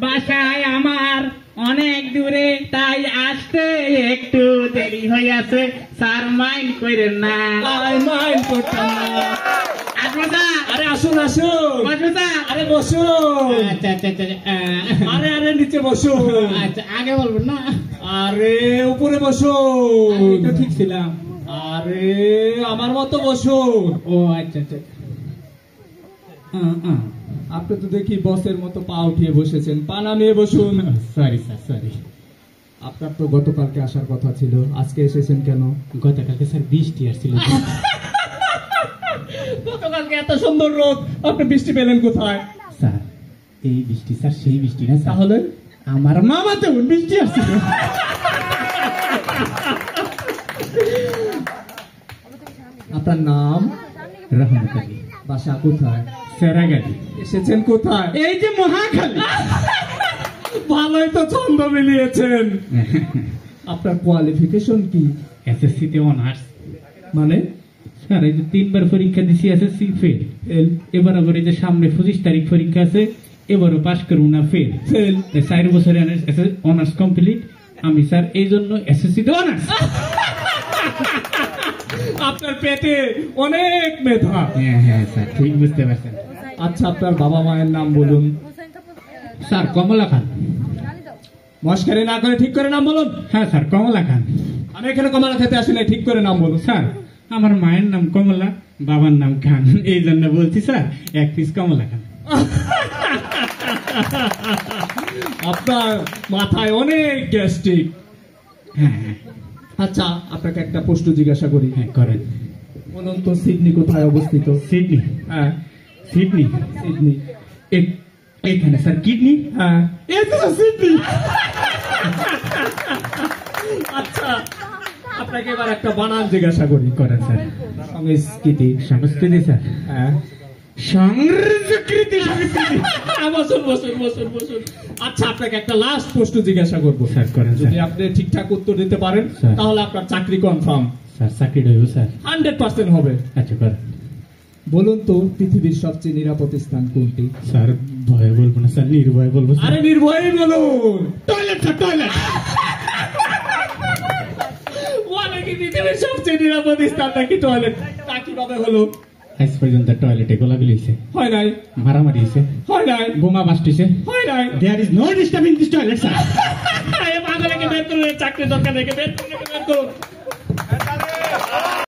বাসায় আমার অনেক দূরে, তাই আসতে একটু দেরি হইয়াছে। স্যার মাইন্ড করেন না। মাইন্ড করতাম না। আরে আসুন আসুন। আরে বসুন। আচ্ছা আচ্ছা আচ্ছা। আরে আরে নিচে বসুন। আচ্ছা আগে বলবেন না। আরে উপরে বসুন। আমি তো ঠিক ছিলাম। আরে আমার মতো বসুন। ও আচ্ছা আচ্ছা। আপনি তো দেখি বসের মতো পা উঠিয়ে বসেছেন। পা নামিয়ে বসুন। Sorry sir, sorry. আপনার তো গতকালকে আসার কথা ছিল, আজকে এসেছেন কেন? গতকালকে স্যার বৃষ্টি আসছিল। গতকালকে এত সুন্দর রোদ, আপনি বৃষ্টি পেলেন কোথায়? স্যার এই বৃষ্টি স্যার সেই বৃষ্টি না। তাহলে আমার মামাতে বৃষ্টি আসছিল। আপনার নাম? রহমত আলী। বাসা কোথায়? সেরাগাড়ি। এসেছেন কোথায়? এই যে মহাখালী। ভালোই তো ছন্দ মিলিয়েছেন। আপনার কোয়ালিফিকেশন কি? এসএসসি তে অনার্স। মানে স্যার এই যে 3 বার পরীক্ষা দিছি, এসএসসি ফেল। এবার আবার এই যে সামনে 25 তারিখ পরীক্ষা আছে, এবারও পাস করবো না, ফেল। 4 বছরে অনার্স কমপ্লিট আমি স্যার, এই জন্য এসএসসি তে অনার্স। আপনার পেটে অনেক মেধা। হ্যাঁ হ্যাঁ স্যার, ঠিক বুঝতে পারছেন। আচ্ছা আপনার বাবা মায়ের নাম বলুন। স্যার কমলা খান। মস্কারি না করে ঠিক করে নাম বলুন। হ্যাঁ স্যার কমলা খান। আমি এখানে কমলা খেতে আসি না, ঠিক করে নাম বলুন। স্যার আমার মায়ের নাম কমলা, বাবার নাম খান, এই জন্য বলছি স্যার 1 পিস কমলা খান। আপনার মাথায় অনেক গ্যাস্ট্রিক। হ্যাঁ হ্যাঁ। আচ্ছা আপনাকে একটা প্রশ্ন জিজ্ঞাসা করি। হ্যাঁ করেন। বলুন তো সিডনি কোথায় অবস্থিত? সিডনি। হ্যাঁ সিডনি। সিডনি এখানে স্যার কিডনি। হ্যাঁ এই তো সিডনি। আচ্ছা আপনাকে এবার একটা বানান জিজ্ঞাসা করি। করেন স্যার। সংস্কৃতি। সংস্কৃতি স্যার। হ্যাঁ সংস্কৃতি। সংস্কৃতি। বসুন বসুন বসুন বসুন। আচ্ছা আপনাকে একটা লাস্ট প্রশ্ন জিজ্ঞাসা করবো। স্যার করেন স্যার। যদি আপনি ঠিকঠাক উত্তর দিতে পারেন স্যার। তাহলে আপনার চাকরি কনফার্ম। স্যার চাকরি হইব স্যার। 100% হবে। আচ্ছা করেন। বলুন তো পৃথিবীর সবচেয়ে নিরাপদ স্থান কোনটি? স্যার ভয়ে বলবো না স্যার, নির্ভয়ে বলবো স্যার। আরে নির্ভয়ে বলুন। Toilet sir, toilet. বলে কি পৃথিবীর সবচেয়ে নিরাপদ স্থান নাকি টয়লেট? তা কিভাবে হলো? আজ পর্যন্ত টয়লেটে গোলাগুলি হয়েছে, হয় নাই। মারামারি হয়েছে, হয় নাই। বোমা বাস্ট হয়েছে, হয় নাই। There is no disturb in this toilet sir. পাগলকে বের করে চাকরি দরকার রেখে বের করে বের করুন।